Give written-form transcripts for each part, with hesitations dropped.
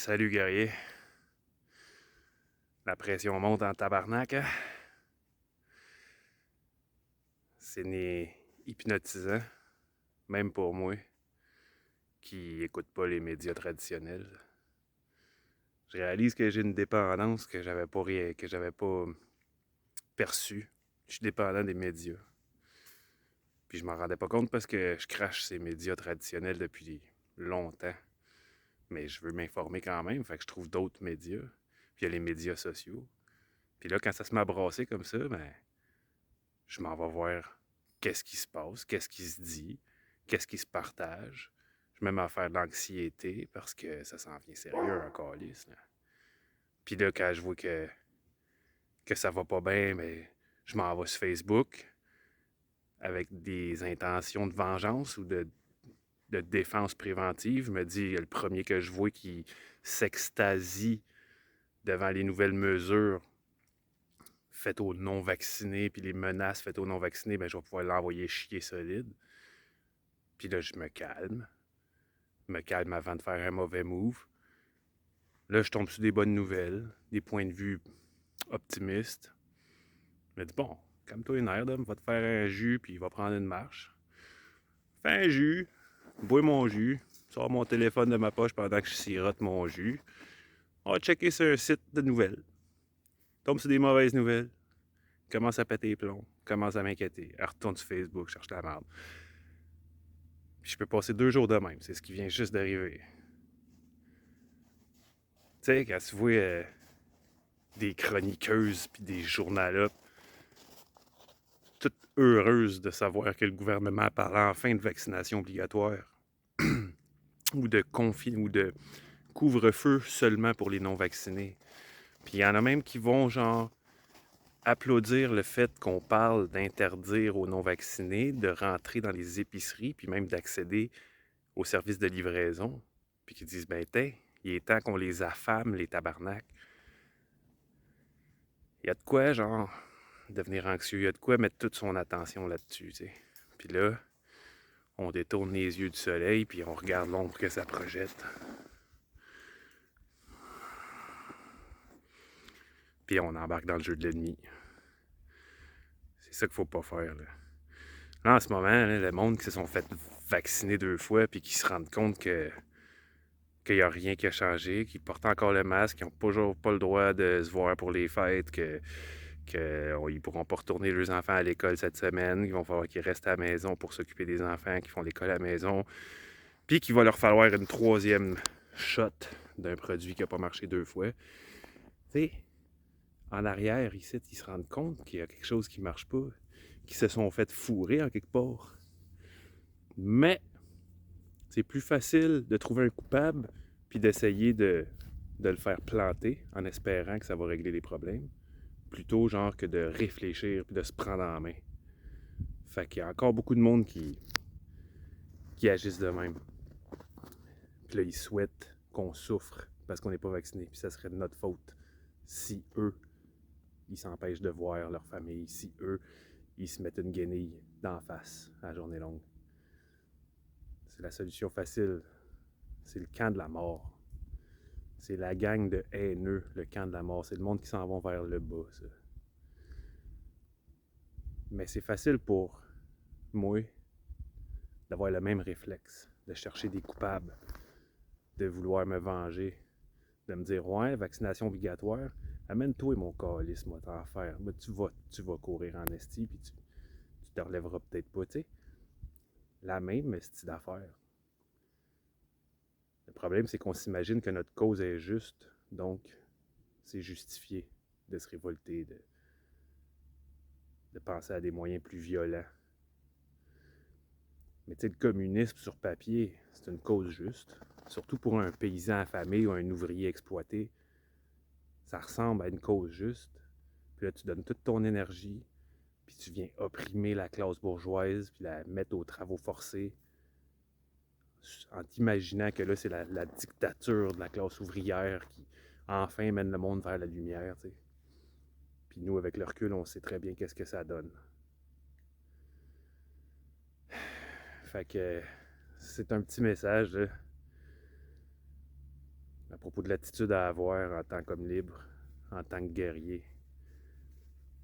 Salut guerrier. La pression monte en tabarnak, hein? C'est hypnotisant, même pour moi, qui écoute pas les médias traditionnels. Je réalise que j'ai une dépendance que j'avais pas perçue. Je suis dépendant des médias. Puis je m'en rendais pas compte parce que je crache ces médias traditionnels depuis longtemps. Mais je veux m'informer quand même, fait que je trouve d'autres médias. Puis il y a les médias sociaux. Puis là, quand ça se met à brasser comme ça, ben, je m'en vais voir qu'est-ce qui se passe, qu'est-ce qui se dit, qu'est-ce qui se partage. Je mets à faire de l'anxiété parce que ça s'en vient sérieux encore calice, là. Puis là, quand je vois que ça va pas bien, mais je m'en vais sur Facebook avec des intentions de vengeance ou de défense préventive. Je me dis, le premier que je vois qui s'extasie devant les nouvelles mesures faites aux non-vaccinés, puis les menaces faites aux non-vaccinés, ben, je vais pouvoir l'envoyer chier solide. Puis là, je me calme avant de faire un mauvais move. Là, je tombe sur des bonnes nouvelles, des points de vue optimistes. Je me dis, bon, calme-toi une air, va te faire un jus, puis il va prendre une marche. Fais un jus, bois mon jus, sors mon téléphone de ma poche pendant que je sirote mon jus. On va checker sur un site de nouvelles. Tombe sur des mauvaises nouvelles. Commence à péter les plombs. Commence à m'inquiéter. Elle retourne sur Facebook, cherche la merde. Puis je peux passer 2 jours de même. C'est ce qui vient juste d'arriver. Tu sais, quand tu vois des chroniqueuses puis des journalopes toutes heureuses de savoir que le gouvernement parle enfin de vaccination obligatoire ou de couvre-feu seulement pour les non-vaccinés. Puis il y en a même qui vont genre applaudir le fait qu'on parle d'interdire aux non-vaccinés de rentrer dans les épiceries puis même d'accéder aux services de livraison. Puis qui disent, ben il est temps qu'on les affame, les tabarnak. Il y a de quoi, genre, devenir anxieux. Il y a de quoi mettre toute son attention là-dessus, tu sais. Puis là, on détourne les yeux du soleil, puis on regarde l'ombre que ça projette. Puis on embarque dans le jeu de l'ennemi. C'est ça qu'il faut pas faire, là. Là, en ce moment, là, le monde qui se sont fait vacciner 2 fois, puis qui se rendent compte qu'il n'y a rien qui a changé, qu'ils portent encore le masque, qu'ils n'ont toujours pas le droit de se voir pour les fêtes, qu'ils ne pourront pas retourner leurs enfants à l'école cette semaine, qu'il va falloir qu'ils restent à la maison pour s'occuper des enfants qui font l'école à la maison, puis qu'il va leur falloir une 3e shot d'un produit qui n'a pas marché 2 fois. Tu sais, en arrière, ici, ils se rendent compte qu'il y a quelque chose qui ne marche pas, qu'ils se sont fait fourrer en quelque part. Mais c'est plus facile de trouver un coupable puis d'essayer de le faire planter en espérant que ça va régler les problèmes, plutôt genre que de réfléchir puis de se prendre en main. Fait qu'il y a encore beaucoup de monde qui agissent de même. Puis là, ils souhaitent qu'on souffre parce qu'on n'est pas vacciné. Puis ça serait de notre faute si eux, ils s'empêchent de voir leur famille, si eux, ils se mettent une guenille d'en face à la journée longue. C'est la solution facile. C'est le camp de la mort. C'est la gang de haineux, le camp de la mort. C'est le monde qui s'en va vers le bas, ça. Mais c'est facile pour moi d'avoir le même réflexe, de chercher des coupables, de vouloir me venger, de me dire, ouais, vaccination obligatoire, amène-toi mon calice, moi, t'en faire. Ben, tu vas courir en esti, puis tu te relèveras peut-être pas, tu sais. La même esti d'affaire. Le problème, c'est qu'on s'imagine que notre cause est juste, donc c'est justifié de se révolter, de penser à des moyens plus violents. Mais tu sais, le communisme sur papier, c'est une cause juste. Surtout pour un paysan affamé ou un ouvrier exploité. Ça ressemble à une cause juste. Puis là, tu donnes toute ton énergie, puis tu viens opprimer la classe bourgeoise, puis la mettre aux travaux forcés, en t'imaginant que là, c'est la dictature de la classe ouvrière qui, enfin, mène le monde vers la lumière, tu sais. Puis nous, avec le recul, on sait très bien qu'est-ce que ça donne. Fait que c'est un petit message, là. à propos de l'attitude à avoir en tant qu'homme libre, en tant que guerrier,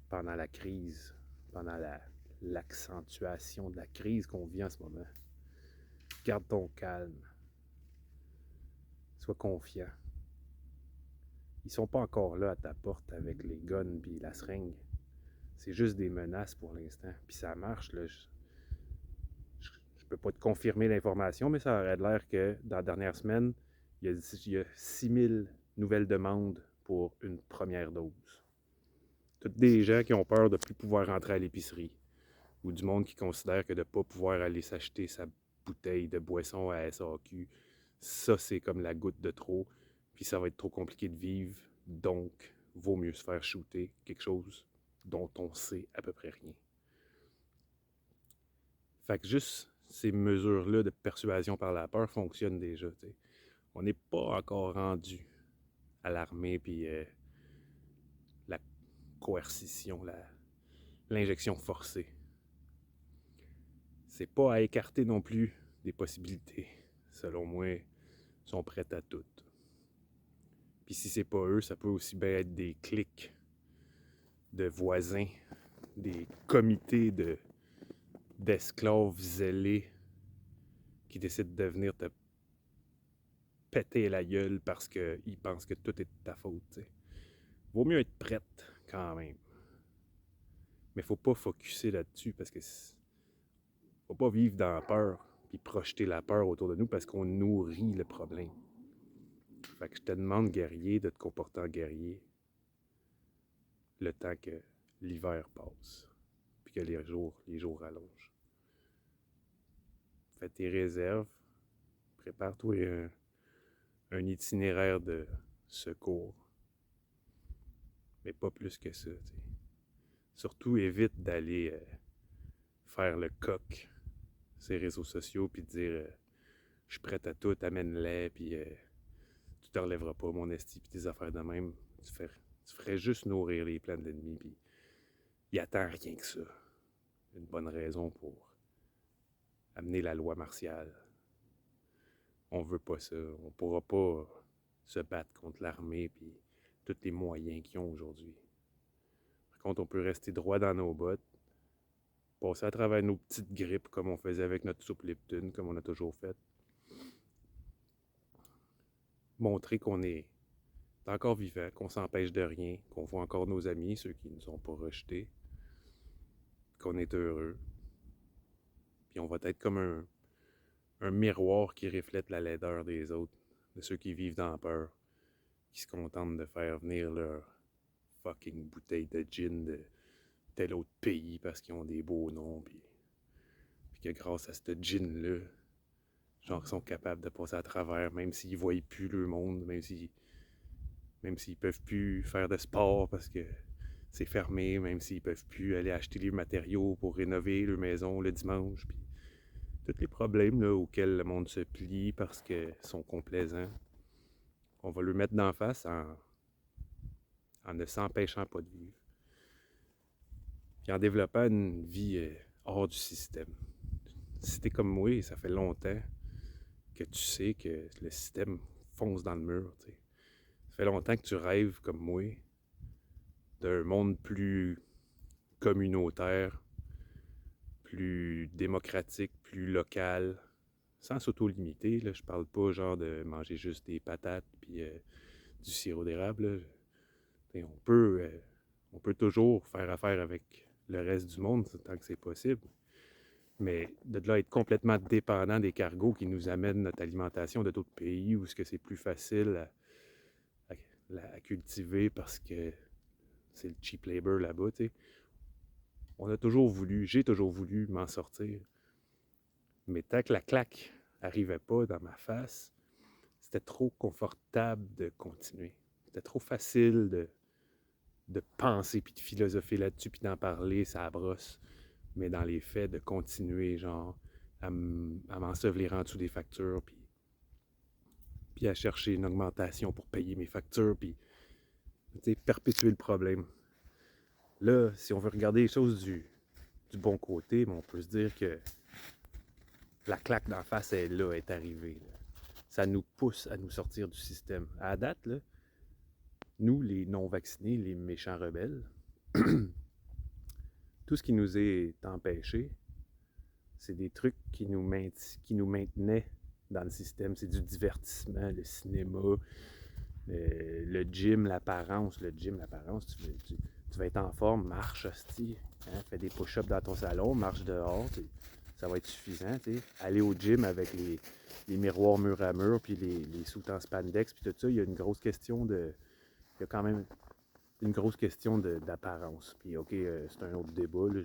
pendant la crise, pendant l'accentuation de la crise qu'on vit en ce moment. Garde ton calme. Sois confiant. Ils sont pas encore là à ta porte avec les guns puis la seringue. C'est juste des menaces pour l'instant. Puis ça marche, là. Je peux pas te confirmer l'information, mais ça aurait l'air que dans la dernière semaine, il y a 6000 nouvelles demandes pour une première dose. Toutes des gens qui ont peur de ne plus pouvoir rentrer à l'épicerie. Ou du monde qui considère que de ne pas pouvoir aller s'acheter sa bouteille de boisson à SAQ, ça c'est comme la goutte de trop, puis ça va être trop compliqué de vivre, donc vaut mieux se faire shooter quelque chose dont on sait à peu près rien. Fait que juste ces mesures-là de persuasion par la peur fonctionnent déjà. T'sais. On n'est pas encore rendu à l'armée puis la coercition, l'injection forcée. C'est pas à écarter non plus des possibilités. Selon moi, ils sont prêts à tout. Puis si c'est pas eux, ça peut aussi bien être des cliques de voisins, des comités d'esclaves zélés qui décident de venir te péter la gueule parce qu'ils pensent que tout est de ta faute. T'sais. Vaut mieux être prête quand même. Mais faut pas focusser là-dessus parce que faut pas vivre dans la peur puis projeter la peur autour de nous parce qu'on nourrit le problème. Fait que je te demande, guerrier, de te comporter en guerrier le temps que l'hiver passe puis que les jours rallongent. Fais tes réserves, prépare-toi un itinéraire de secours. Mais pas plus que ça. T'sais. Surtout, évite d'aller faire le coq sur les réseaux sociaux puis de dire je suis prêt à tout, amène-les, puis tu te relèveras pas, mon esti, puis tes affaires de même. Tu ferais juste nourrir les plans de l'ennemi, puis il attend rien que ça. Une bonne raison pour amener la loi martiale. On veut pas ça. On pourra pas se battre contre l'armée puis tous les moyens qu'ils ont aujourd'hui. Par contre, on peut rester droit dans nos bottes, passer à travers nos petites grippes comme on faisait avec notre soupe Lipton, comme on a toujours fait. Montrer qu'on est encore vivant, qu'on s'empêche de rien, qu'on voit encore nos amis, ceux qui ne nous ont pas rejetés, qu'on est heureux. Puis on va être comme un miroir qui reflète la laideur des autres, de ceux qui vivent dans la peur, qui se contentent de faire venir leur fucking bouteille de gin de tel autre pays parce qu'ils ont des beaux noms, puis que grâce à ce gin-là, genre, ils sont capables de passer à travers, même s'ils ne voient plus le monde, même s'ils peuvent plus faire de sport parce que c'est fermé, même s'ils peuvent plus aller acheter les matériaux pour rénover leur maison le dimanche, puis tous les problèmes là, auxquels le monde se plie parce qu'ils sont complaisants, on va le mettre d'en face en ne s'empêchant pas de vivre. Puis en développant une vie hors du système. Si t'es comme moi, ça fait longtemps que tu sais que le système fonce dans le mur. T'sais. Ça fait longtemps que tu rêves comme moi d'un monde plus communautaire, plus démocratique, plus local, sans s'auto-limiter. Là. Je parle pas genre de manger juste des patates puis du sirop d'érable. On peut toujours faire affaire avec le reste du monde tant que c'est possible. Mais de là être complètement dépendant des cargos qui nous amènent notre alimentation de d'autres pays où c'est plus facile à cultiver parce que c'est le cheap labor là-bas, tu sais. J'ai toujours voulu m'en sortir. Mais tant que la claque arrivait pas dans ma face, c'était trop confortable de continuer. C'était trop facile de penser puis de philosopher là-dessus puis d'en parler, ça brosse. Mais dans les faits, de continuer, genre, à m'ensevelir en dessous des factures, puis à chercher une augmentation pour payer mes factures, puis perpétuer le problème. Là, si on veut regarder les choses du bon côté, on peut se dire que la claque d'en face est là, est arrivée. Là. ça nous pousse à nous sortir du système. À date, là, nous, les non-vaccinés, les méchants rebelles, tout ce qui nous est empêché, c'est des trucs qui nous maintenaient dans le système. C'est du divertissement, le cinéma, le gym, l'apparence. Le gym, l'apparence, tu vas être en forme, marche, hostie, hein, fais des push-ups dans ton salon, marche dehors, ça va être suffisant. T'sais. Aller au gym avec les miroirs mur à mur, puis les soutes en spandex, puis tout ça, il y a une grosse question de... Il y a quand même une grosse question d'apparence. Puis ok, c'est un autre débat. Là,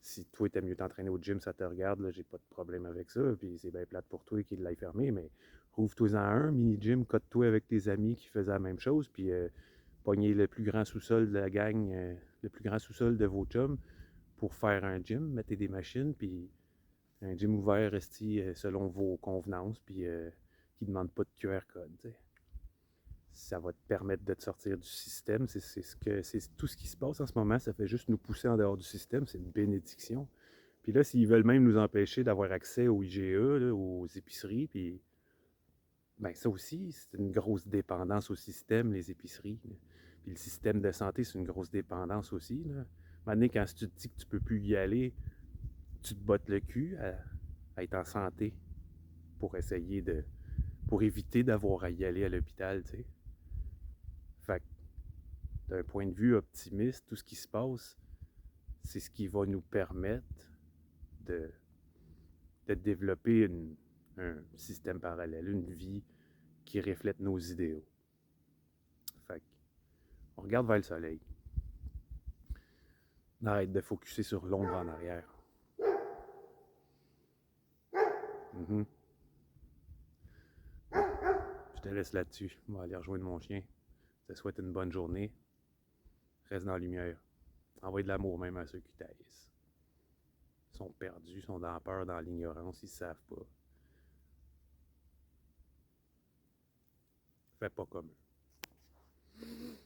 si toi, t'aimes mieux t'entraîner au gym, ça te regarde, là, j'ai pas de problème avec ça. Puis c'est bien plate pour toi qu'il l'ait fermé, mais rouvre-toi-en un, mini-gym, cote-toi avec tes amis qui faisaient la même chose, puis pognez le plus grand sous-sol de la gang, le plus grand sous-sol de vos chums pour faire un gym, mettez des machines, puis un gym ouvert, resti selon vos convenances, puis qui ne demande pas de QR code. T'sais. Ça va te permettre de te sortir du système. C'est tout ce qui se passe en ce moment. Ça fait juste nous pousser en dehors du système. C'est une bénédiction. Puis là, s'ils veulent même nous empêcher d'avoir accès au IGA, là, aux épiceries, puis ben ça aussi, c'est une grosse dépendance au système, les épiceries. Là. Puis le système de santé, c'est une grosse dépendance aussi. Là. À un moment donné, quand tu te dis que tu peux plus y aller, tu te bottes le cul à être en santé pour essayer de... pour éviter d'avoir à y aller à l'hôpital, tu sais. Fait que, d'un point de vue optimiste, tout ce qui se passe, c'est ce qui va nous permettre de, de développer un système parallèle, une vie qui reflète nos idéaux. Fait que, on regarde vers le soleil. On arrête de focusser sur l'ombre en arrière. Mm-hmm. Je te laisse là-dessus. Je vais aller rejoindre mon chien. Je te souhaite une bonne journée. Reste dans la lumière. Envoie de l'amour même à ceux qui taillent. Ils sont perdus, ils sont dans la peur, dans l'ignorance, ils ne savent pas. Fais pas comme eux.